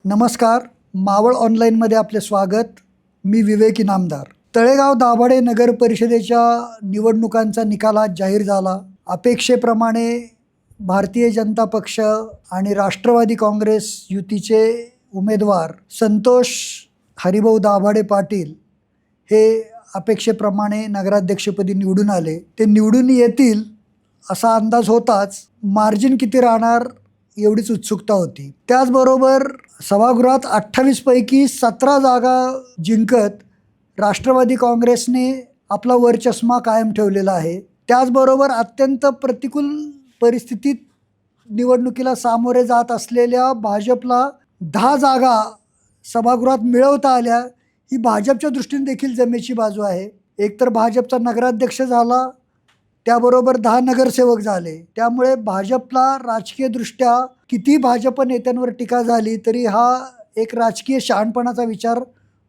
नमस्कार. मावळ ऑनलाईनमध्ये आपले स्वागत. मी विवेक इनामदार. तळेगाव दाभाडे नगर परिषदेच्या निवडणुकांचा निकाल आज जाहीर झाला. अपेक्षेप्रमाणे भारतीय जनता पक्ष आणि राष्ट्रवादी काँग्रेस युतीचे उमेदवार संतोष हरिभाऊ दाभाडे पाटील हे अपेक्षेप्रमाणे नगराध्यक्षपदी निवडून आले. ते निवडून येतील असा अंदाज होताच. मार्जिन किती राहणार एवढीच उत्सुकता होती. त्याचबरोबर सभागृहात 28 पैकी 17 जागा जिंकत राष्ट्रवादी काँग्रेसने आपला वरचष्मा कायम ठेवलेला आहे. त्याचबरोबर अत्यंत प्रतिकूल परिस्थितीत निवडणुकीला सामोरे जात असलेल्या भाजपला 10 जागा सभागृहात मिळवता आल्या. ही भाजपच्या दृष्टीने देखील जमेची बाजू आहे. एकतर भाजपचा नगराध्यक्ष झाला, त्याबरोबर 10 नगरसेवक झाले. त्यामुळे भाजपला राजकीयदृष्ट्या किती भाजप नेत्यांवर टीका झाली तरी हा एक राजकीय शहाणपणाचा विचार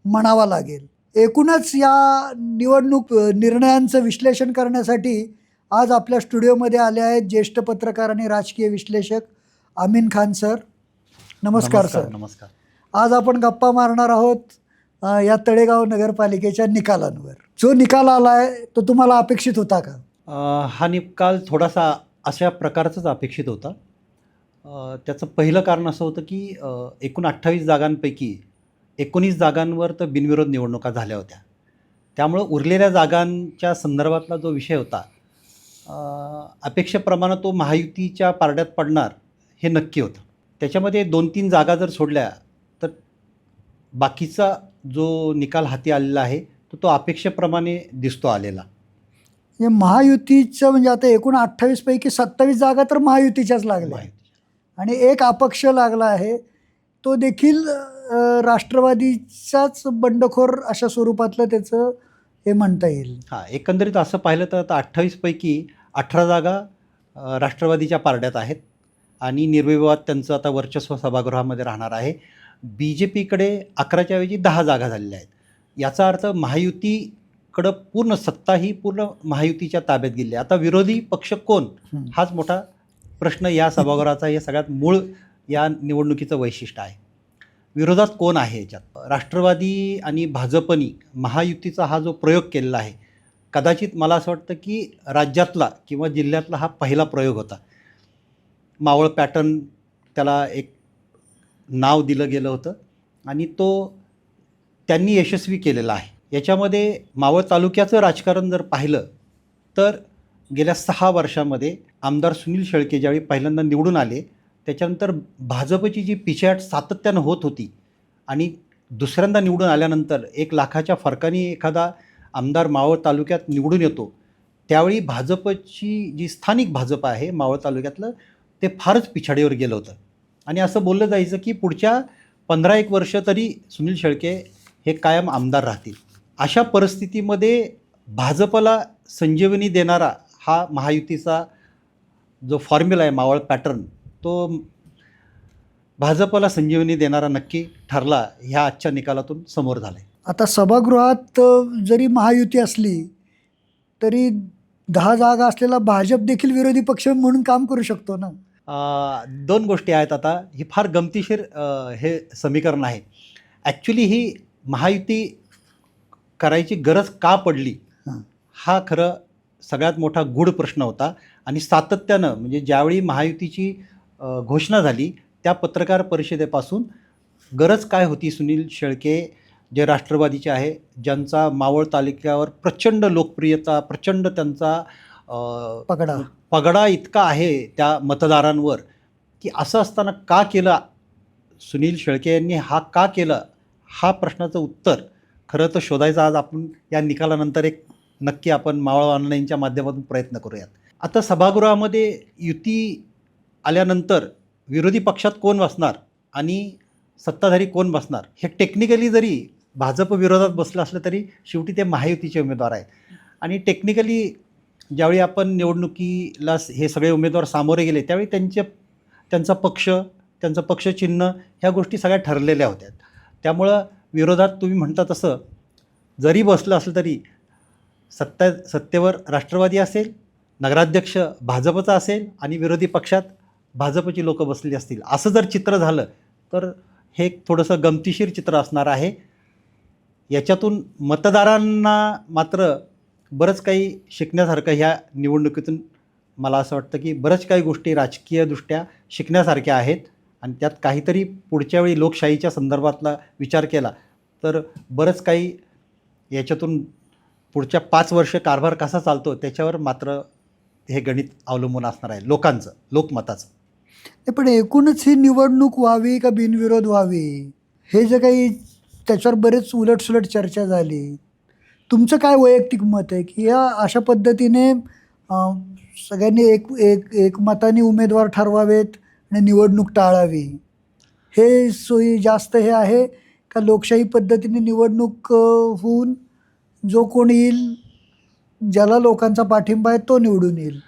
म्हणावा लागेल. एकूणच या निवडणूक निर्णयांचं विश्लेषण करण्यासाठी आज आपल्या स्टुडिओमध्ये आले आहेत ज्येष्ठ पत्रकार आणि राजकीय विश्लेषक अमीन खान सर. नमस्कार सर. नमस्कार. आज आपण गप्पा मारणार आहोत या तळेगाव नगरपालिकेच्या निकालांवर. जो निकाल आला आहे तो तुम्हाला अपेक्षित होता का? हा निकाल थोडासा अशा प्रकारचाच अपेक्षित होता. त्याचं पहिलं कारण असं होतं की एकूण 28 जागांपैकी 19 जागांवर तर बिनविरोध निवडणुका झाल्या होत्या. त्यामुळं उरलेल्या जागांच्या संदर्भातला जो विषय होता अपेक्षेप्रमाणे तो महायुतीच्या पारड्यात पडणार हे नक्की होतं. त्याच्यामध्ये 2-3 जागा जर सोडल्या तर बाकीचा जो निकाल हाती आलेला आहे तो अपेक्षेप्रमाणे दिसतो आलेला. महायुतीचं म्हणजे आता एकूण 28 पैकी 27 जागा तर महायुतीच्याच लागल्या आणि एक अपक्ष लागला आहे. तो देखील राष्ट्रवादीचाच बंडखोर अशा स्वरूपातलं त्याचं हे म्हणता येईल. हां, एकंदरीत असं पाहिलं तर आता 28 पैकी 18 जागा राष्ट्रवादीच्या पारड्यात आहेत आणि निर्विवाद त्यांचं आता वर्चस्व सभागृहामध्ये राहणार आहे. BJPकडे 11च्या ऐवजी 10 जागा झालेल्या आहेत. याचा अर्थ महायुतीकडं पूर्ण सत्ता ही पूर्ण महायुतीच्या ताब्यात गेली. आता विरोधी पक्ष कोण हाच मोठा प्रश्न या सभागृहाचा हे सगळ्यात मूळ या निवडणुकीचं वैशिष्ट्य आहे. विरोधात कोण आहे याच्यात? राष्ट्रवादी आणि भाजपनी महायुतीचा हा जो प्रयोग केलेला आहे कदाचित मला असं वाटतं की राज्यातला किंवा जिल्ह्यातला हा पहिला प्रयोग होता. मावळ पॅटर्न त्याला एक नाव दिलं गेलं होतं आणि तो त्यांनी यशस्वी केलेला आहे. याच्यामध्ये मावळ तालुक्याचं राजकारण जर पाहिलं तर गेल्या 6 वर्षामध्ये आमदार सुनील शेळके ज्यावेळी पहिल्यांदा निवडून आले त्याच्यानंतर भाजपची जी पिछेहाट सातत्यानं होत होती आणि दुसऱ्यांदा निवडून आल्यानंतर 1 लाखाच्या फरकाने एखादा आमदार मावळ तालुक्यात निवडून येतो त्यावेळी भाजपची जी स्थानिक भाजप आहे मावळ तालुक्यातलं ते फारच पिछाडीवर गेलं होतं आणि असं बोललं जायचं की पुढच्या 15-1 वर्ष तरी सुनील शेळके हे कायम आमदार राहतील. अशा परिस्थितीमध्ये भाजपला संजीवनी देणारा हा महायुतीचा जो फॉर्म्युला आहे मावळ पॅटर्न तो भाजपला संजीवनी देणारा नक्की ठरला ह्या आजच्या निकालातून समोर झाला आहे. आता सभागृहात जरी महायुती असली तरी 10 जागा असलेला भाजप देखील विरोधी पक्ष म्हणून काम करू शकतो ना. 2 गोष्टी आहेत. आता ही फार गमतीशीर हे समीकरण आहे. ॲक्च्युली ही महायुती करायची गरज का पडली हा खरं सगळ्यात मोठा गूढ प्रश्न होता आणि सातत्यानं म्हणजे ज्यावेळी महायुतीची घोषणा झाली त्या पत्रकार परिषदेपासून गरज काय होती. सुनील शेळके जे राष्ट्रवादीचे आहे ज्यांचा मावळ तालुक्यावर प्रचंड लोकप्रियता प्रचंड त्यांचा पगडा इतका आहे त्या मतदारांवर की असं असताना का केलं सुनील शेळके यांनी हा का केलं हा प्रश्नाचं उत्तर खरं तर शोधायचं आज आपण या निकालानंतर एक नक्की आपण मावळ ऑनलाईनच्या माध्यमातून प्रयत्न करूयात. आता सभागृहामध्ये युती आल्यानंतर विरोधी पक्षात कोण बसणार आणि सत्ताधारी कोण बसणार हे टेक्निकली जरी भाजप विरोधात बसलं असलं तरी शेवटी ते महायुतीचे उमेदवार आहेत आणि टेक्निकली ज्यावेळी आपण निवडणुकीला हे सगळे उमेदवार सामोरे गेले त्यावेळी त्यांचा पक्ष त्यांचं पक्षचिन्ह ह्या गोष्टी सगळ्या ठरलेल्या होत्या. त्यामुळं विरोधात तुम्ही म्हणता तसं जरी बसलं असलं तरी सत्तेवर राष्ट्रवादी असेल, नगराध्यक्ष भाजपचा असेल आणि विरोधी पक्षात भाजपची लोकं बसलेली असतील असं जर चित्र झालं तर हे एक थोडंसं गमतीशीर चित्र असणार आहे. याच्यातून मतदारांना मात्र बरंच काही शिकण्यासारखं ह्या निवडणुकीतून मला असं वाटतं की बऱ्याच काही गोष्टी राजकीयदृष्ट्या शिकण्यासारख्या आहेत आणि त्यात काहीतरी पुढच्या वेळी लोकशाहीच्या संदर्भातला विचार केला तर बरंच काही याच्यातून पुढच्या 5 वर्ष कारभार कसा चालतो त्याच्यावर मात्र हे गणित अवलंबून असणार आहे लोकांचं, लोकमताचं. नाही, पण एकूणच ही निवडणूक व्हावी का बिनविरोध व्हावी हे जे काही त्याच्यावर बरेच उलटसुलट चर्चा झाली. तुमचं काय वैयक्तिक मत आहे की या अशा पद्धतीने सगळ्यांनी एकमताने उमेदवार ठरवावेत आणि निवडणूक टाळावी, हे सोयी जास्त हे आहे का लोकशाही पद्धतीने निवडणूक होऊन जो कोण येईल, ज्याला लोकांचा पाठिंबा आहे तो निवडून येईल?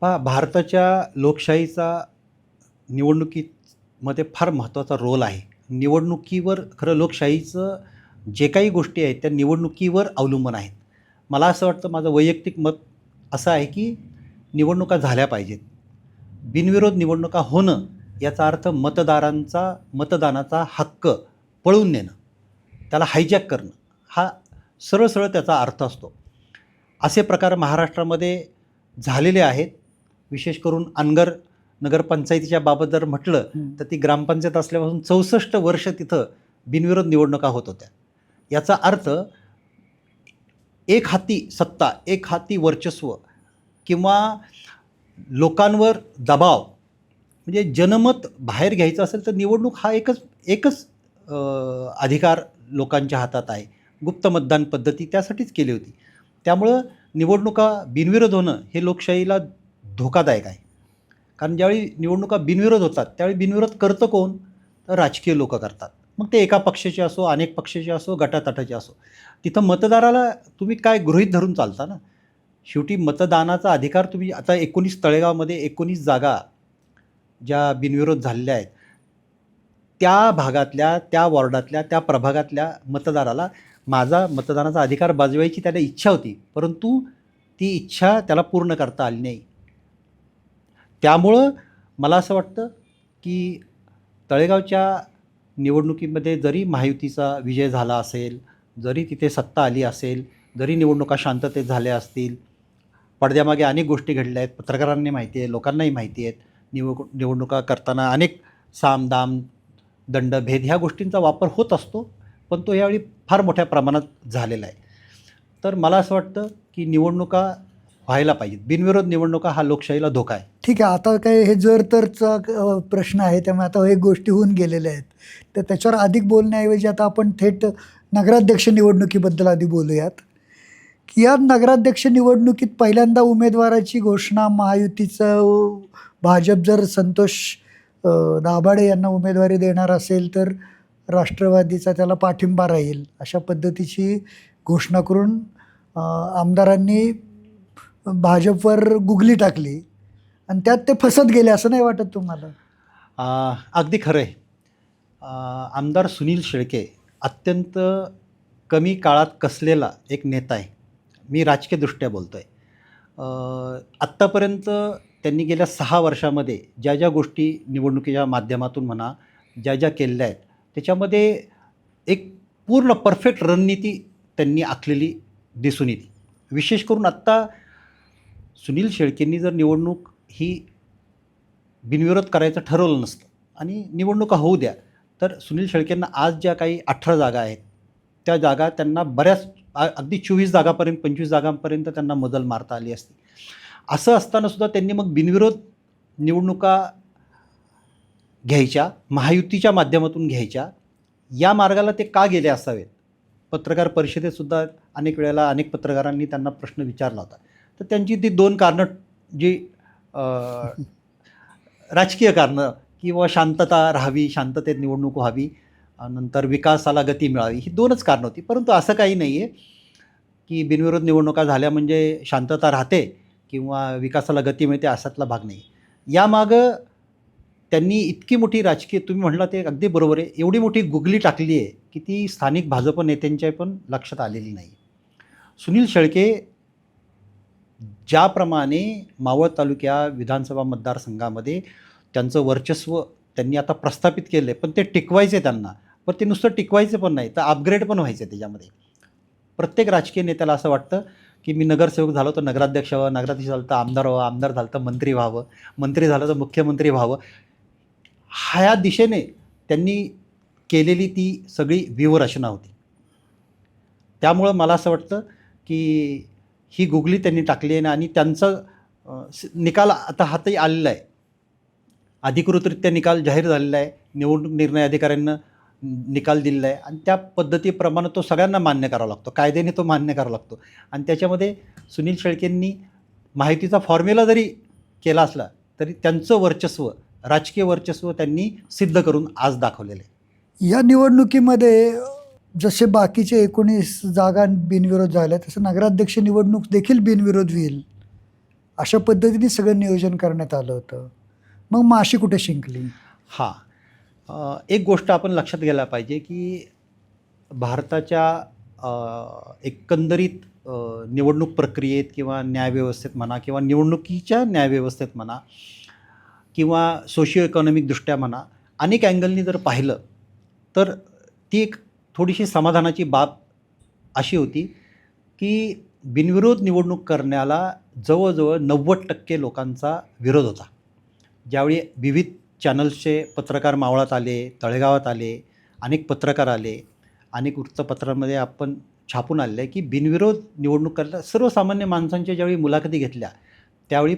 पहा, भारताच्या लोकशाहीचा निवडणुकीमध्ये फार महत्त्वाचा रोल आहे. निवडणुकीवर खरं लोकशाहीचं जे काही गोष्टी आहेत त्या निवडणुकीवर अवलंबून आहेत. मला असं वाटतं, माझं वैयक्तिक मत असं आहे की निवडणुका झाल्या पाहिजेत. बिनविरोध निवडणुका होणं याचा अर्थ मतदानाचा हक्क पळवून नेणं, त्याला हायजॅक करणं, हा सरळ सरळ त्याचा अर्थ असतो. असे प्रकार महाराष्ट्रामध्ये झालेले आहेत. विशेष करून अनगर नगरपंचायतीच्या बाबत जर म्हटलं तर ती ग्रामपंचायत असल्यापासून 64 वर्ष तिथं बिनविरोध निवडणुका होत होत्या. याचा अर्थ एक हाती सत्ता, एक हाती वर्चस्व किंवा लोकांवर दबाव, म्हणजे जनमत बाहेर घ्यायचं असेल तर निवडणूक हा एकच अधिकार लोकांच्या हातात आहे. गुप्त मतदान पद्धती त्यासाठीच केली होती. त्यामुळं निवडणुका बिनविरोध होणं हे लोकशाहीला धोकादायक आहे. कारण ज्यावेळी निवडणुका बिनविरोध होतात त्यावेळी बिनविरोध करतं कोण? तर राजकीय लोक करतात. मग ते एका पक्षाचे असो, अनेक पक्षाचे असो, गटातटाचे असो. तिथं मतदाराला तुम्ही काय गृहीत धरून चालता ना. शेवटी मतदानाचा अधिकार तुम्ही आता 19 तळेगावमध्ये 19 जागा ज्या बिनविरोध झालेल्या आहेत त्या भागातल्या, त्या वॉर्डातल्या, त्या प्रभागातल्या मतदाराला माझा मतदानाचा अधिकार बजवायची त्याला इच्छा होती, परंतु ती इच्छा त्याला पूर्ण करता आली नाही. त्यामुळं मला असं वाटतं की तळेगावच्या निवडणुकीमध्ये जरी महायुतीचा विजय झाला असेल, जरी तिथे सत्ता आली असेल, जरी निवडणुका शांततेत झाल्या असतील, पडद्यामागे अनेक गोष्टी घडल्या आहेत, पत्रकारांनी माहिती आहे, लोकांनाही माहिती आहेत. निवडणुका करताना अनेक साम दाम दंड भेद ह्या गोष्टींचा वापर होत असतो, पण तो यावेळी फार मोठ्या प्रमाणात झालेला आहे. तर मला असं वाटतं की निवडणुका व्हायला पाहिजेत. बिनविरोध निवडणुका हा लोकशाहीला धोका आहे. ठीक आहे, आता काय हे जर तरचा प्रश्न आहे, त्यामुळे आता हे गोष्टी होऊन गेलेल्या आहेत, तर त्याच्यावर अधिक बोलण्याऐवजी आता आपण थेट नगराध्यक्ष निवडणुकीबद्दल आधी बोलूयात. की या नगराध्यक्ष निवडणुकीत पहिल्यांदा उमेदवाराची घोषणा महायुतीचं भाजप जर संतोष दाभाडे यांना उमेदवारी देणार असेल तर राष्ट्रवादीचा त्याला पाठिंबा राहील अशा पद्धतीची घोषणा करून आमदारांनी भाजपवर गुगली टाकली आणि त्यात ते फसत गेले, असं नाही वाटत तुम्हाला? अगदी खरं आहे. आमदार सुनील शेळके अत्यंत कमी काळात कसलेला एक नेता आहे. मी राजकीयदृष्ट्या बोलतो आहे. आत्तापर्यंत त्यांनी गेल्या 6 वर्षामध्ये ज्या ज्या गोष्टी निवडणुकीच्या माध्यमातून म्हणा, ज्या ज्या केलेल्या आहेत त्याच्यामध्ये एक पूर्ण परफेक्ट रणनीती त्यांनी आखलेली दिसून येते. विशेष करून आत्ता सुनील शेळकेंनी जर निवडणूक ही बिनविरोध करायचं ठरवलं नसतं आणि निवडणुका होऊ द्या, तर सुनील शेळकेंना आज ज्या काही 18 जागा आहेत त्या जागा त्यांना बऱ्याच अगदी 24 जागापर्यंत 25 जागांपर्यंत त्यांना मजल मारता आली असती. असं असतानासुद्धा त्यांनी मग बिनविरोध निवडणुका घ्यायच्या, महायुतीच्या माध्यमातून घ्यायच्या. या मार्गाला ते का गेले असावेत? पत्रकार परिषदेतसुद्धा अनेक वेळेला अनेक पत्रकारांनी त्यांना प्रश्न विचारला होता. तर त्यांची ती 2 कारणं जी राजकीय कारणं किंवा शांतता राहावी, शांततेत निवडणूक व्हावी, नंतर विकासाला गती मिळावी, ही 2च कारणं होती. परंतु असं काही नाही आहे की बिनविरोध निवडणुका झाल्या म्हणजे शांतता राहते किंवा विकासाला गती मिळते, असातला भाग नाही. यामागं त्यांनी इतकी मोठी राजकीय, तुम्ही म्हटलं ते अगदी बरोबर आहे, एवढी मोठी गुगली टाकली आहे की ती स्थानिक भाजप नेत्यांच्या पण लक्षात आलेली नाही. सुनील शेळके ज्याप्रमाणे मावळ तालुक्या विधानसभा मतदारसंघामध्ये त्यांचं वर्चस्व त्यांनी आता प्रस्थापित केले, पण ते टिकवायचे त्यांना. पण ते नुसतं टिकवायचे पण नाही, तर अपग्रेड पण व्हायचे त्याच्यामध्ये. प्रत्येक राजकीय नेत्याला असं वाटतं की मी नगरसेवक झालो तर नगराध्यक्ष व्हावं, नगराध्यक्ष झालं तर आमदार व्हावं, आमदार झालं तर मंत्री व्हावं, मंत्री झालं तर मुख्यमंत्री व्हावं. ह्या दिशेने त्यांनी केलेली ती सगळी व्यूहरचना होती. त्यामुळं मला असं वाटतं की ही गुगली त्यांनी टाकली आहे आणि त्यांचा निकाल आता हाती आलेला आहे. अधिकृतरित्या निकाल जाहीर झालेला आहे. निवडणूक निर्णय अधिकाऱ्यांना निकाल दिलेला आहे आणि त्या पद्धतीप्रमाणे तो सगळ्यांना मान्य करावा लागतो. कायद्याने तो मान्य करावा लागतो आणि त्याच्यामध्ये सुनील शेळकेंनी महायुतीचा फॉर्म्युला जरी केला असला तरी त्यांचं वर्चस्व, राजकीय वर्चस्व त्यांनी सिद्ध करून आज दाखवलेलं आहे. या निवडणुकीमध्ये जसे बाकीचे 19 जागा बिनविरोध झाल्या, तसं नगराध्यक्ष निवडणूक देखील बिनविरोध होईल अशा पद्धतीने सगळं नियोजन करण्यात आलं होतं. मग माशी कुठे शिंकली? हां, एक गोष्ट आपण लक्षात घ्यायला पाहिजे की भारताच्या एकंदरीत निवडणूक प्रक्रियेत किंवा न्यायव्यवस्थेत म्हणा किंवा निवडणुकीच्या न्यायव्यवस्थेत म्हणा किंवा सोशिओ इकॉनॉमिकदृष्ट्या म्हणा, अनेक अँगलनी जर पाहिलं तर ती एक थोडीशी समाधानाची बाब अशी होती की बिनविरोध निवडणूक करण्याला जवळजवळ 90% लोकांचा विरोध होता. ज्यावेळी विविध चॅनल्सचे पत्रकार मावळात आले, तळेगावात आले, अनेक पत्रकार आले, अनेक वृत्तपत्रांमध्ये आपण छापून आलेलं आहे की बिनविरोध निवडणूक करायला सर्वसामान्य माणसांच्या ज्यावेळी मुलाखती घेतल्या त्यावेळी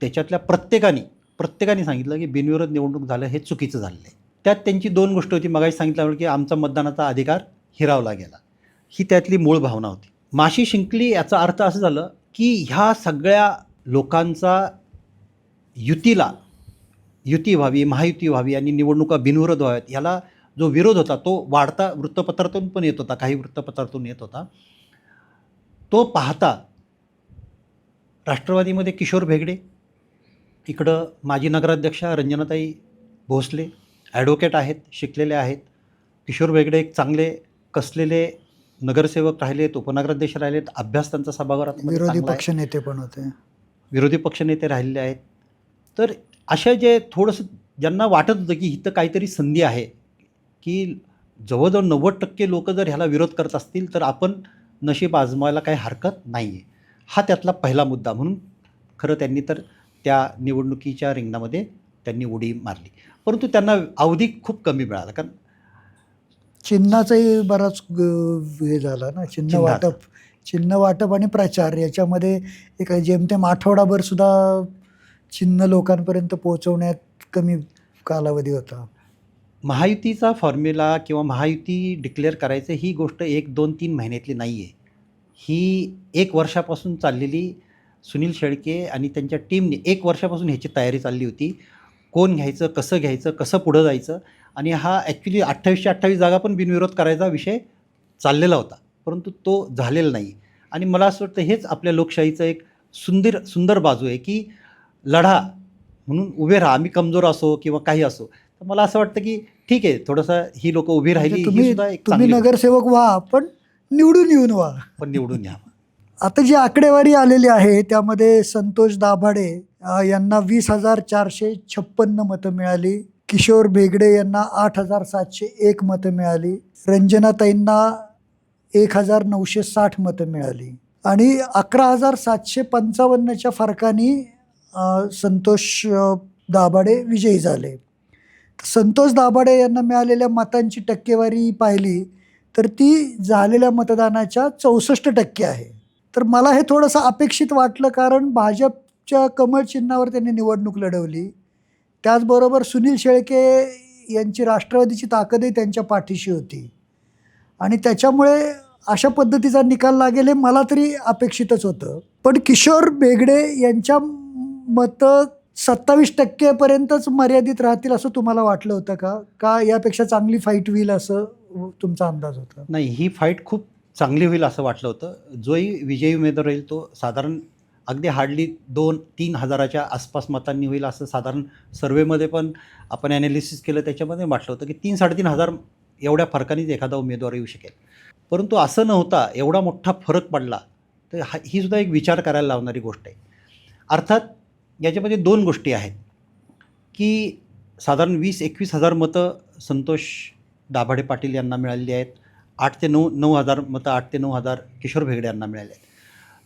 त्याच्यातल्या प्रत्येकाने सांगितलं की बिनविरोध निवडणूक झालं हे चुकीचं झालेलं आहे. त्यात त्यांची 2 गोष्ट होती. मगाशी सांगितल्यामुळे की आमचा मतदानाचा अधिकार हिरावला गेला, ही त्यातली मूळ भावना होती. माशी शिंकली याचा अर्थ असं झालं की ह्या सगळ्या लोकांचा युती व्हावी, महायुती व्हावी आणि निवडणुका बिनविरोध व्हाव्यात, ह्याला जो विरोध होता तो वाढता वृत्तपत्रातून पण येत होता, काही वृत्तपत्रातून येत होता. तो पाहता राष्ट्रवादीमध्ये किशोर भेगडे, इकडं माजी नगराध्यक्षा रंजनाताई भोसले ॲडव्होकेट आहेत, शिकलेले आहेत. किशोर भेगडे एक चांगले कसलेले नगरसेवक राहिलेत, उपनगराध्यक्ष राहिलेत, अभ्यास त्यांचा सभागृहात विरोधी पक्षनेते पण होते, विरोधी पक्षनेते राहिलेले आहेत. तर अशा जे थोडंसं ज्यांना वाटत होतं की इथं काहीतरी संधी आहे की जवळजवळ 90% लोक जर ह्याला विरोध करत असतील तर आपण नशीब आजमावायला काही हरकत नाही आहे, हा त्यातला पहिला मुद्दा. म्हणून खरं त्यांनी तर त्या निवडणुकीच्या रिंगणामध्ये त्यांनी उडी मारली. परंतु त्यांना अवधी खूप कमी मिळाला, कारण चिन्हाचाही बराच हे झाला ना, चिन्ह वाटप आणि प्रचार याच्यामध्ये एक जेमतेम आठवडाभर सुद्धा चिन्ह लोकांपर्यंत पोहोचवण्यात कमी कालावधी होता. महायुतीचा फॉर्म्युला किंवा महायुती डिक्लेअर करायचं ही गोष्ट 1, 2, 3 महिन्यातली नाही आहे. ही 1 वर्षापासून चाललेली, सुनील शेळके आणि त्यांच्या टीमने 1 वर्षापासून ह्याची तयारी चालली होती. कोण घ्यायचं, कसं पुढं जायचं, आणि हा ॲक्च्युली 28च्या 28 जागा पण बिनविरोध करायचा विषय चाललेला होता, परंतु तो झालेला नाही. आणि मला असं वाटतं हेच आपल्या लोकशाहीचं एक सुंदर बाजू आहे की लढा म्हणून उभे राहा, आम्ही कमजोर असो किंवा काही असो. तर मला असं वाटतं की ठीक आहे, थोडंसं ही लोकं उभी राहिली, ही सुद्धा एक तुम्ही चांगली नगरसेवक व्हा, पण निवडून येऊन व्हा. पण निवडून या. आता जी आकडेवारी आलेली आहे त्यामध्ये संतोष दाभाडे यांना 20,456 मतं मिळाली, किशोर भेगडे यांना 8,701 मतं मिळाली, रंजनाताईंना 1,960 मतं मिळाली आणि 11,755च्या फरकाने संतोष दाभाडे विजयी झाले. संतोष दाभाडे यांना मिळालेल्या मतांची टक्केवारी पाहिली तर ती झालेल्या मतदानाच्या 64% आहे. तर मला हे थोडंसं अपेक्षित वाटलं, कारण भाजपच्या कमळ चिन्हावर त्यांनी निवडणूक लढवली. त्याचबरोबर सुनील शेळके यांची राष्ट्रवादीची ताकदही त्यांच्या पाठीशी होती आणि त्याच्यामुळे अशा पद्धतीचा निकाल लागेल हे मला तरी अपेक्षितच होतं. पण किशोर भेगडे यांच्या मतं 27% मर्यादित राहतील असं तुम्हाला वाटलं होतं का यापेक्षा चांगली फाईट होईल असं तुमचा अंदाज होता? नाही, ही फाईट खूप चांगली होईल असं वाटलं होतं. जोही विजयी उमेदवार होईल तो साधारण अगदी हार्डली 2-3 हजाराच्या आसपास मतांनी होईल असं साधारण सर्वेमध्ये पण आपण ॲनालिसिस केलं, त्याच्यामध्ये म्हटलं होतं की 3-3.5 हजार एवढ्या फरकानेच एखादा उमेदवार येऊ शकेल. परंतु असं नव्हता, एवढा मोठा फरक पडला. तर ही सुद्धा एक विचार करायला लावणारी गोष्ट आहे. अर्थात याच्यामध्ये 2 गोष्टी आहेत की साधारण 20-21 हजार मतं संतोष दाभाडे पाटील यांना मिळालेली आहेत. 8 ते 9 मतं, 8 ते 9 किशोर भेगडे यांना मिळाले आहेत.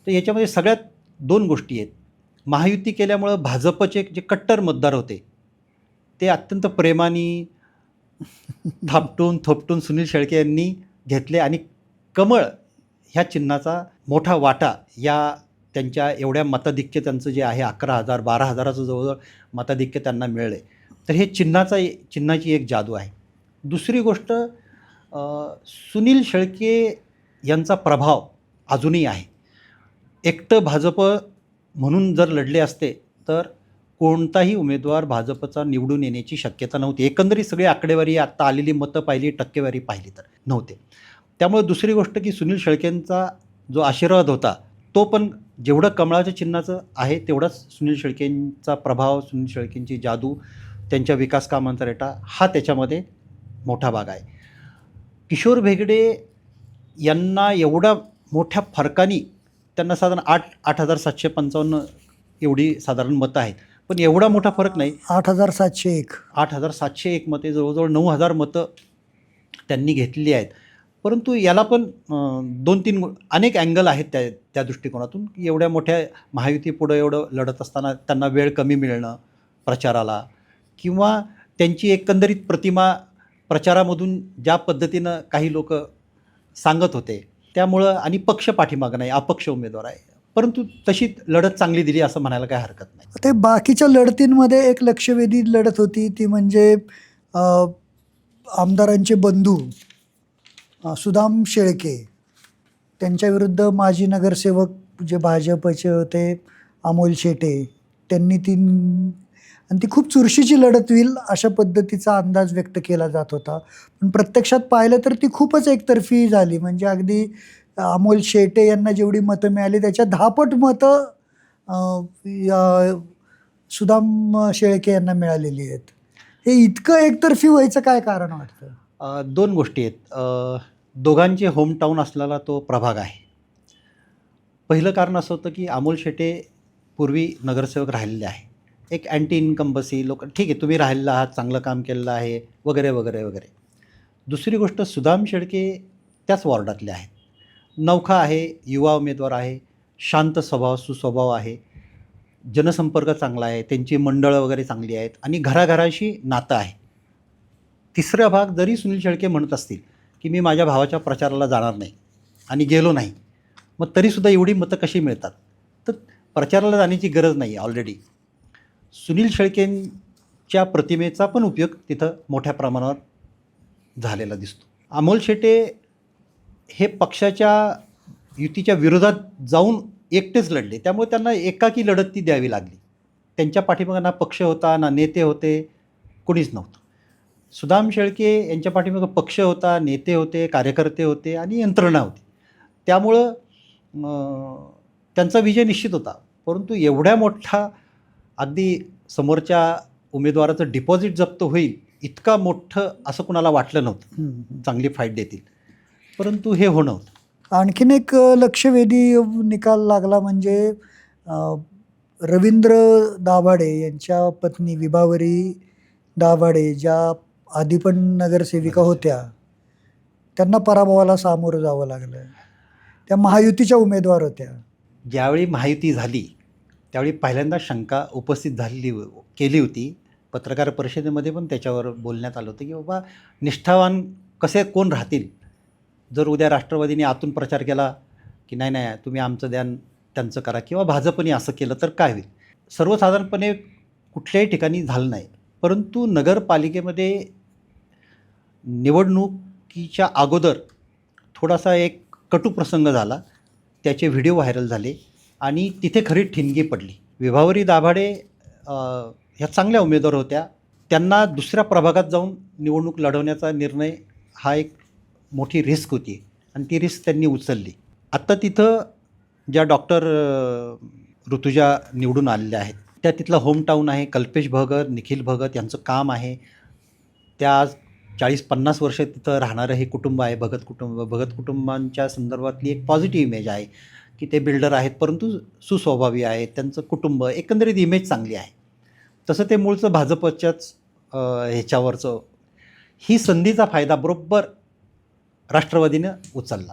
तर याच्यामध्ये सगळ्यात 2 गोष्टी आहेत. महायुती केल्यामुळं भाजपचे जे कट्टर मतदार होते ते अत्यंत प्रेमाने थापटून थोपटून सुनील शेळके यांनी घेतले आणि कमळ ह्या चिन्हाचा मोठा वाटा या त्यांच्या एवढ्या मताधिक्य त्यांचं जे आहे 11,000 12,000चं जवळजवळ मताधिक्य त्यांना मिळले. तर हे चिन्हाची एक जादू आहे. दुसरी गोष्ट सुनील शेळके यांचा प्रभाव अजूनही आहे. एकटं भाजप म्हणून जर लढले असते तर कोणताही उमेदवार भाजपचा निवडून येण्याची शक्यता नव्हती. एकंदरीत सगळी आकडेवारी आत्ता आलेली मतं पाहिली, टक्केवारी पाहिली तर नव्हते. त्यामुळे दुसरी गोष्ट की सुनील शेळकेंचा जो आशीर्वाद होता तो पण जेवढं कमळाच्या चिन्हाचं आहे तेवढाच सुनील शेळकेंचा प्रभाव, सुनील शेळकेंची जादू, त्यांच्या विकास कामांचा रेटा हा त्याच्यामध्ये मोठा भाग आहे. किशोर भेगडे यांना एवढ्या मोठ्या फरकाने त्यांना साधारण 8,755 एवढी साधारण मतं आहेत. पण एवढा मोठा फरक नाही. 8,701. 8,701 मते, जवळजवळ 9,000 मतं त्यांनी घेतलेली आहेत. परंतु याला पण 2-3 अनेक अँगल आहेत त्या दृष्टिकोनातून की एवढ्या मोठ्या महायुतीपुढं एवढं लढत असताना त्यांना वेळ कमी मिळणं प्रचाराला, किंवा त्यांची एकंदरीत प्रतिमा प्रचारामधून ज्या पद्धतीनं काही लोक सांगत होते त्यामुळं, आणि पक्ष पाठीमागं नाही, अपक्ष उमेदवार आहे, परंतु तशी लढत चांगली दिली असं म्हणायला काही हरकत नाही. ते बाकीच्या लढतींमध्ये एक लक्षवेधी लढत होती ती म्हणजे आमदारांचे बंधू सुदाम शेळके त्यांच्याविरुद्ध माजी नगरसेवक जे भाजपचे होते अमोल शेटे, त्यांनी आणि ती खूप चुरशीची लढत होईल अशा पद्धतीचा अंदाज व्यक्त केला जात होता. पण प्रत्यक्षात पाहिलं तर ती खूपच एकतर्फी झाली. म्हणजे अगदी अमोल शेटे यांना जेवढी मतं मिळाली त्याच्या 10 पट मतं सुदाम शेळके यांना मिळालेली आहेत. हे इतकं एकतर्फी व्हायचं काय कारण वाटतं? 2 गोष्टी आहेत. दोघांचे होमटाऊन असलेला तो प्रभाग आहे. पहिलं कारण असं होतं की अमोल शेटे पूर्वी नगरसेवक राहिलेले आहे. एक अँटी इन्कम्बसी, लोक ठीक आहे तुम्ही राहिलेला आहात, चांगलं काम केलेलं आहे वगैरे वगैरे वगैरे. दुसरी गोष्ट सुदाम शेळके त्याच वॉर्डातले आहेत. नवखा आहे, युवा उमेदवार आहे, शांत स्वभाव, सुस्वभाव आहे, जनसंपर्क चांगला आहे, त्यांची मंडळं वगैरे चांगली आहेत आणि घराघराशी नातं आहे. तिसरा भाग, जरी सुनील शेळके म्हणत असतील की मी माझ्या भावाच्या प्रचाराला जाणार नाही आणि गेलो नाही, मग तरीसुद्धा एवढी मतं कशी मिळतात? तर प्रचाराला जाण्याची गरज नाही आहे. ऑलरेडी सुनील शेळकेंच्या प्रतिमेचा पण उपयोग तिथं मोठ्या प्रमाणावर झालेला दिसतो. अमोल शेटे हे पक्षाच्या युतीच्या विरोधात जाऊन एकटेच लढले, त्यामुळे त्यांना एकाकी लढत ती द्यावी लागली. त्यांच्या पाठीमागे ना पक्ष होता, ना नेते होते, कोणीच नव्हतं. सुदाम शेळके यांच्या पाठीमागे पक्ष होता, नेते होते, कार्यकर्ते होते आणि यंत्रणा होती. त्यामुळं त्यांचा विजय निश्चित होता. परंतु एवढ्या मोठा अगदी समोरच्या उमेदवाराचं डिपॉझिट जप्त होईल इतका मोठं असं कुणाला वाटलं नव्हतं. चांगली फाईट देतील, परंतु हे होणं होतं. आणखीन एक लक्षवेधी निकाल लागला म्हणजे रवींद्र दाभाडे यांच्या पत्नी विभावरी दाभाडे ज्या आधी पण नगरसेविका होत्या त्यांना पराभवाला सामोरं जावं लागलं. त्या महायुतीच्या उमेदवार होत्या. ज्यावेळी महायुती झाली त्यावेळी पहिल्यांदा शंका उपस्थित केली होती. पत्रकार परिषदेमध्ये पण त्याच्यावर बोलण्यात आलं होतं की बाबा निष्ठावान कोण राहतील? जर उद्या राष्ट्रवादीने आतून प्रचार केला की नाही नाही तुम्ही आमचं द्यान त्यांचं करा, किंवा भाजपने असं केलं तर काय होईल? सर्वसाधारणपणे कुठल्याही ठिकाणी झालं नाही. परंतु नगरपालिकेमध्ये निवडणुकीच्या अगोदर थोडासा एक कटू प्रसंग झाला, त्याचे व्हिडिओ व्हायरल झाले आणि तिथे खरी ठिणगी पडली. विभावरी दाभाडे ह्या चांगल्या उमेदवार होत्या. त्यांना दुसऱ्या प्रभागात जाऊन निवडणूक लढवण्याचा निर्णय हा एक मोठी रिस्क होती आणि ती रिस्क त्यांनी उचलली. आत्ता तिथं ज्या डॉक्टर ऋतुजा निवडून आलेल्या आहेत त्या तिथला होमटाऊन आहे. कल्पेश भगत, निखिल भगत यांचं काम आहे. त्या 40-50 वर्ष तिथं राहणारं हे कुटुंब आहे भगत कुटुंब. भगत कुटुंबांच्या संदर्भातली एक पॉझिटिव्ह इमेज आहे की ते बिल्डर आहेत परंतु सुस्वभावी आहेत, त्यांचं कुटुंब, एकंदरीत इमेज चांगली आहे. तसं ते मूळचं भाजपच्याच ह्याच्यावरचं ही संधीचा फायदा बरोबर राष्ट्रवादीनं उचलला.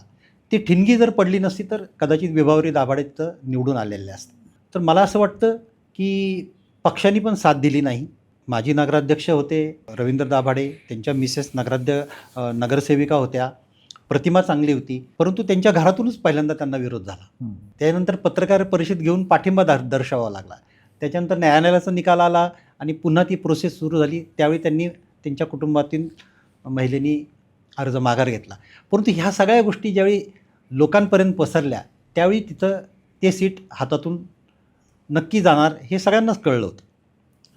ती ठिणगी जर पडली नसती तर कदाचित विभावरी दाभाडे तिथं निवडून आलेले असते. तर मला असं वाटतं की पक्षांनी पण साथ दिली नाही. माजी नगराध्यक्ष होते रवींद्र दाभाडे, त्यांच्या मिसेस नगरसेविका होत्या, प्रतिमा चांगली होती, परंतु त्यांच्या घरातूनच पहिल्यांदा त्यांना विरोध झाला. त्यानंतर पत्रकार परिषद घेऊन पाठिंबा दर्शवावा लागला. त्याच्यानंतर न्यायालयाचा निकाल आला आणि पुन्हा ती प्रोसेस सुरू झाली. त्यावेळी त्यांनी त्यांच्या कुटुंबातील महिलेनी अर्ज माघार घेतला. परंतु ह्या सगळ्या गोष्टी ज्यावेळी लोकांपर्यंत पसरल्या त्यावेळी तिथं ते सीट हातातून नक्की जाणार हे सगळ्यांनाच कळलं होतं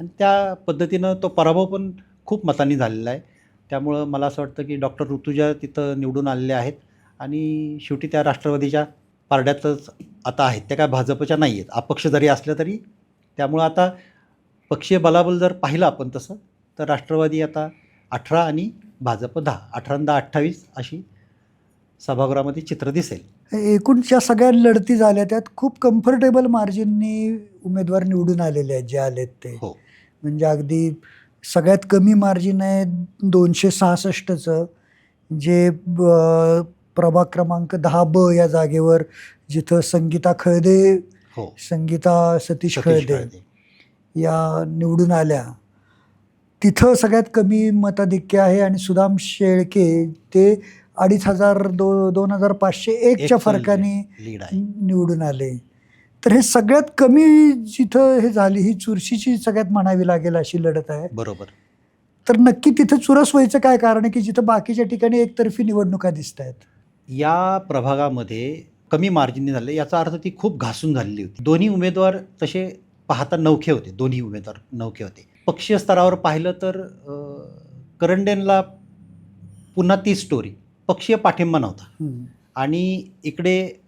आणि त्या पद्धतीनं तो पराभव पण खूप मतांनी झालेला आहे. त्यामुळं मला असं वाटतं की डॉक्टर ऋतुजा तिथं निवडून आलेले आहेत आणि शेवटी त्या राष्ट्रवादीच्या पारड्यातच आता आहेत. त्या काय भाजपच्या नाही आहेत, अपक्ष जरी असल्या तरी. त्यामुळं आता पक्षीय बलाबल जर पाहिलं आपण तसं तर राष्ट्रवादी आता 18 आणि भाजप 10, 18 आणि 10 28 अशी सभागृहामध्ये चित्र दिसेल. एकूण ज्या सगळ्या लढती झाल्या त्यात खूप कम्फर्टेबल मार्जिननी उमेदवार निवडून आलेले आहेत जे आलेत ते. हो, म्हणजे अगदी सगळ्यात कमी मार्जिन आहे 266चं, जे प्रभाग क्रमांक 10B या जागेवर जिथं हो. संगीता सतीश सतीश खळदे खळदे या निवडून आल्या. तिथं सगळ्यात कमी मताधिक्य आहे आणि सुदाम शेळके ते 2500 फरकाने लीड आहे. निवडून आले. तर हे सगळ्यात कमी जिथं हे झाली ही चुरशीची सगळ्यात म्हणावी लागेल अशी लढत आहे. बरोबर. तर नक्की तिथं चुरस व्हायचं काय कारण आहे की जिथं बाकीच्या ठिकाणी एकतर्फी निवडणुका दिसत आहेत. या प्रभागामध्ये कमी मार्जिनने झाले याचा अर्थ ती खूप घासून झालेली होती. दोन्ही उमेदवार तसे पाहता नवखे होते. दोन्ही उमेदवार नवखे होते. पक्षीय स्तरावर पाहिलं तर करंडेंना पुन्हा ती स्टोरी, पक्षीय पाठिंबा नव्हता आणि इकडे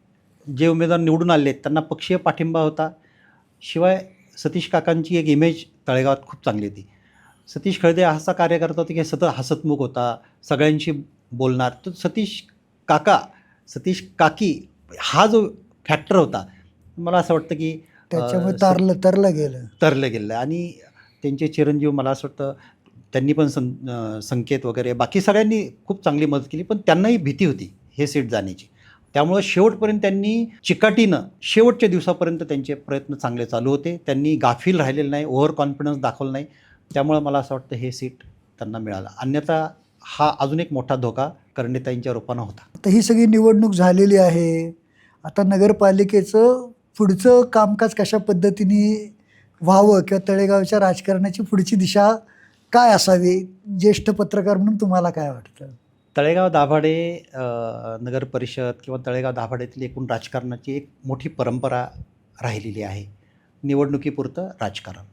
जे उमेदवार निवडून आले त्यांना पक्षीय पाठिंबा होता. शिवाय सतीश काकांची एक इमेज तळेगावात खूप चांगली होती. सतीश खळदे असा कार्यकर्ता होता की सतत हसतमुख होता, सगळ्यांशी बोलणार. तर सतीश काकी हा जो फॅक्टर होता मला असं वाटतं की त्याच्यामुळे तरलं गेलं आणि त्यांचे चिरंजीव मला असं वाटतं त्यांनी पण संकेत वगैरे बाकी सगळ्यांनी खूप चांगली मदत केली, पण त्यांनाही भीती होती हे सीट जाण्याची. त्यामुळं शेवटपर्यंत त्यांनी चिकाटीनं शेवटच्या दिवसापर्यंत त्यांचे प्रयत्न चांगले चालू होते. त्यांनी गाफील राहिलेलं नाही, ओव्हर कॉन्फिडन्स दाखवलं नाही. त्यामुळं मला असं वाटतं हे सीट त्यांना मिळालं. अन्यथा हा अजून एक मोठा धोका कर्णिताईंच्या रूपानं होता. तर ही सगळी निवडणूक झालेली आहे. आता नगरपालिकेचं पुढचं कामकाज कशा पद्धतीने व्हावं किंवा तळेगावच्या राजकारणाची पुढची दिशा काय असावी, ज्येष्ठ पत्रकार म्हणून तुम्हाला काय वाटतं? तळेगाव दाभाडे नगर परिषद किंवा तळेगाव दाभाडेतील एकूण राजकारणाची एक मोठी परंपरा राहिलेली आहे. निवडणुकीपुरतं राजकारण,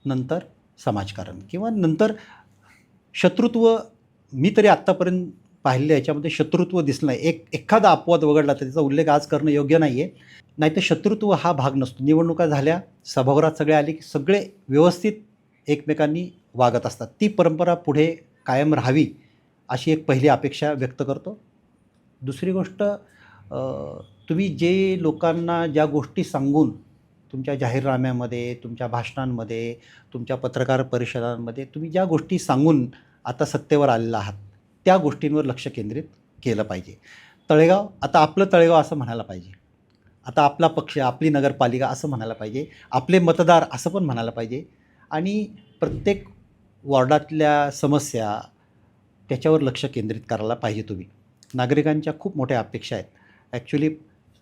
नंतर समाजकारण किंवा नंतर शत्रुत्व. मी तरी आत्तापर्यंत पाहिलेलं याच्यामध्ये शत्रुत्व दिसलं नाही. एखादा अपवाद वगळला तर त्याचा उल्लेख आज करणं योग्य नाही आहे. नाहीतर शत्रुत्व हा भाग नसतो. निवडणुका झाल्या, सभागृहात सगळे आले की सगळे व्यवस्थित एकमेकांनी वागत असतात. ती परंपरा पुढे कायम राहावी अशी एक पहिली अपेक्षा व्यक्त करतो. दुसरी गोष्ट, तुम्ही जे लोकांना ज्या गोष्टी सांगून तुमच्या जाहीरनाम्यामध्ये, तुमच्या भाषणांमध्ये, तुमच्या पत्रकार परिषदांमध्ये तुम्ही ज्या गोष्टी सांगून आता सत्तेवर आलेला आहात त्या गोष्टींवर लक्ष केंद्रित केलं पाहिजे. तळेगाव आता आपलं तळेगाव असं म्हणायला पाहिजे. आता आपला पक्ष, आपली नगरपालिका असं म्हणायला पाहिजे. आपले मतदार असं पण म्हणायला पाहिजे. आणि प्रत्येक वॉर्डातल्या समस्या त्याच्यावर लक्ष केंद्रित करायला पाहिजे तुम्ही. नागरिकांच्या खूप मोठ्या अपेक्षा आहेत. ॲक्च्युली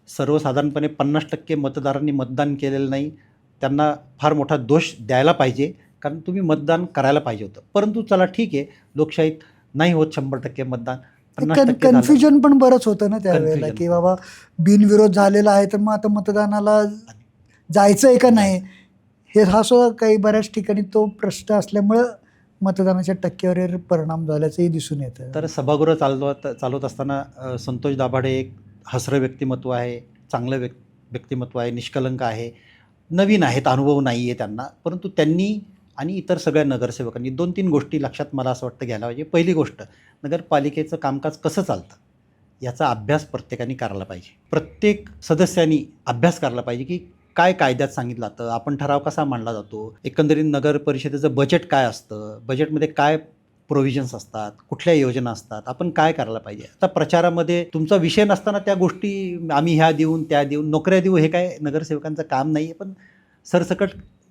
सर्वसाधारणपणे 50% मतदारांनी मतदान केलेलं नाही. त्यांना फार मोठा दोष द्यायला पाहिजे, कारण तुम्ही मतदान करायला पाहिजे होतं. परंतु चला ठीक आहे, लोकशाहीत नाही होत 100% मतदान, 50% झालं. कन्फ्युजन पण बरंच होतं ना त्यावेळेला की बाबा बिनविरोध झालेला आहे तर मग आता मतदानाला जायचं आहे का नाही, हे हा सुद्धा काही बऱ्याच ठिकाणी तो प्रश्न असल्यामुळं मतदानाच्या टक्केवारीवर परिणाम झाल्याचंही दिसून येतं. तर सभागृह चालवत असताना संतोष दाभाडे एक हसरं व्यक्तिमत्व आहे, चांगलं व्यक्तिमत्व आहे, निष्कलंक आहे, नवीन आहेत, अनुभव नाही आहे त्यांना. परंतु त्यांनी आणि इतर सगळ्या नगरसेवकांनी 2-3 गोष्टी लक्षात मला असं वाटतं घ्यायला पाहिजे. पहिली गोष्ट, नगरपालिकेचं कामकाज कसं चालतं याचा अभ्यास प्रत्येकाने करायला पाहिजे. प्रत्येक सदस्यांनी अभ्यास करायला पाहिजे की काय कायद्यात सांगितलं जातं, आपण ठराव कसा मांडला जातो, एकंदरीत नगर परिषदेचं बजेट काय असतं, बजेटमध्ये काय प्रोव्हिजन्स असतात, कुठल्या योजना असतात, आपण काय करायला पाहिजे. आता प्रचारामध्ये तुमचा विषय नसताना त्या गोष्टी आम्ही ह्या देऊन त्या देऊन नोकऱ्या देऊ, हे काय नगरसेवकांचं काम नाही आहे. पण सरसकट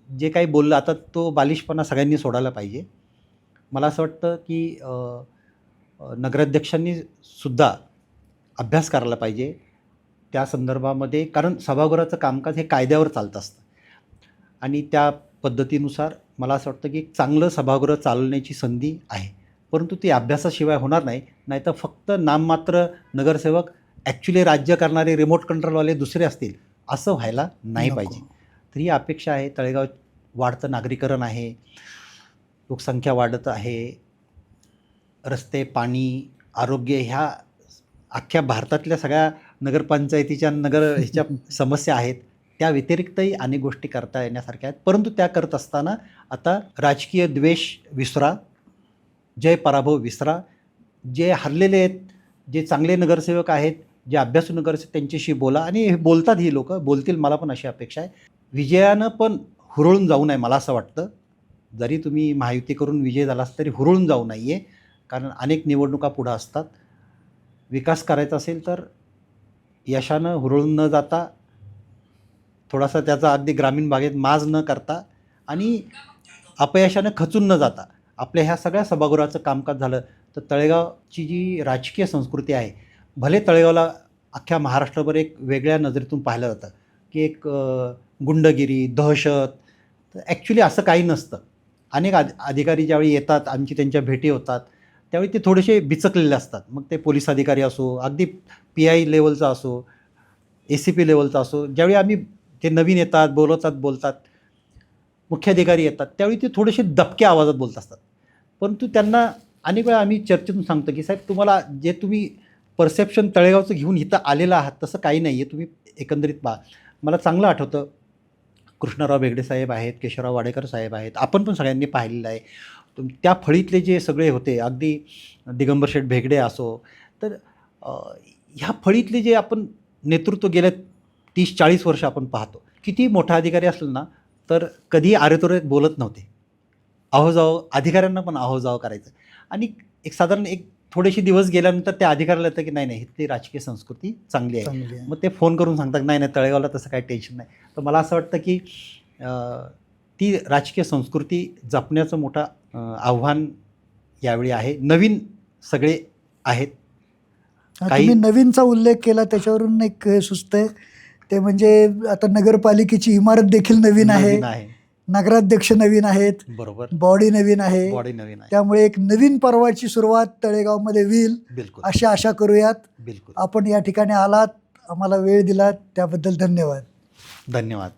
जे काही बोललं आता तो बालिशपणा सगळ्यांनी सोडायला पाहिजे. मला असं वाटतं की नगराध्यक्षांनी सुद्धा अभ्यास करायला पाहिजे त्या संदर्भामध्ये, कारण सभागृहाचं कामकाज हे कायद्यावर चालतं असतं आणि त्या पद्धतीनुसार मला असं वाटतं की चांगलं सभागृह चालवण्याची संधी आहे. परंतु ती अभ्यासाशिवाय होणार नाही. नाहीतर फक्त नाममात्र नगरसेवक ॲक्च्युली राज्य करणारे रिमोट कंट्रोलवाले दुसरे असतील, असं व्हायला नाही नको. पाहिजे. तर ही अपेक्षा आहे. तळेगाव वाढतं नागरीकरण आहे, लोकसंख्या वाढत आहे, रस्ते, पाणी, आरोग्य ह्या अख्ख्या भारतातल्या सगळ्या नगरपंचायतीच्या ह्याच्या समस्या आहेत. त्या व्यतिरिक्तही अनेक गोष्टी करता येण्यासारख्या आहेत. परंतु त्या करत असताना आता राजकीय द्वेष विसरा, जय पराभव विसरा. जे हरलेले आहेत, जे चांगले नगरसेवक आहेत, जे अभ्यासू नगरसेवक, त्यांच्याशी बोला. आणि हे बोलतात, ही लोकं बोलतील, मला पण अशी अपेक्षा आहे. विजयानं पण हुरळून जाऊ नये मला असं वाटतं. जरी तुम्ही महायुती करून विजय झालास तरी हुरळून जाऊ नये, कारण अनेक निवडणुका पुढं असतात. विकास करायचा असेल तर यशानं हुरळून न जाता, थोडासा त्याचा अगदी ग्रामीण भागात माज न करता आणि अपयशानं खचून न जाता आपल्या ह्या सगळ्या सभागृहाचं कामकाज झालं तर तळेगावची जी राजकीय संस्कृती आहे, भले तळेगावला अख्ख्या महाराष्ट्रभर एक वेगळ्या नजरेतून पाहिलं जातं की एक गुंडगिरी, दहशत, तर ॲक्च्युली असं काही नसतं. अनेक अधिकारी ज्यावेळी येतात, आमची त्यांच्या भेटी होतात, त्यावेळी ते थोडेसे बिचकलेले असतात. मग ते पोलीस अधिकारी असो, अगदी PI लेवलचा असो, ACP लेवलचा असो. ज्यावेळी आम्ही ते नवीन येतात, बोलतात, मुख्याधिकारी येतात, त्यावेळी ते थोडेसे दबक्या आवाजात बोलत असतात. परंतु त्यांना अनेक वेळा आम्ही चर्चेतून सांगतो की साहेब, तुम्हाला जे तुम्ही परसेप्शन तळेगावचं घेऊन इथं आलेलं आहात तसं काही नाही आहे, तुम्ही एकंदरीत पहा. मला चांगलं आठवतं, कृष्णराव बेगडे साहेब आहेत, केशवराव वाडेकर साहेब आहेत, आपण पण सगळ्यांनी पाहिलेलं आहे. त्या फळीतले जे सगळे होते, अगदी दिगंबर शेठ भेगडे असो, तर ह्या फळीतले जे आपण नेतृत्व गेल्या 30-40 वर्ष आपण पाहतो. किती मोठा अधिकारी असलं ना, तर कधीही आरेतोरे बोलत नव्हते. अहोजाव अधिकाऱ्यांना पण अहोजाव करायचं. आणि एक साधारण थोडेसे दिवस गेल्यानंतर त्या अधिकाऱ्याला येतं की नाही, इथली राजकीय संस्कृती चांगली आहे. मग ते फोन करून सांगतात, नाही तळेगावला तसं काही टेन्शन नाही. तर मला असं वाटतं की ती राजकीय संस्कृती जपण्याचं मोठं आव्हान यावेळी आहे. नवीन सगळे आहेत. तुम्ही नवीनचा उल्लेख केला, त्याच्यावरून एक हे सुचतंय, ते म्हणजे आता नगरपालिकेची इमारत देखील नवीन आहे, नगराध्यक्ष नवीन आहेत, बरोबर, बॉडी नवीन आहे. त्यामुळे एक नवीन पर्वाची सुरुवात तळेगावमध्ये होईल अशी आशा करूयात. बिलकुल. आपण या ठिकाणी आलात, आम्हाला वेळ दिलात, त्याबद्दल धन्यवाद. धन्यवाद.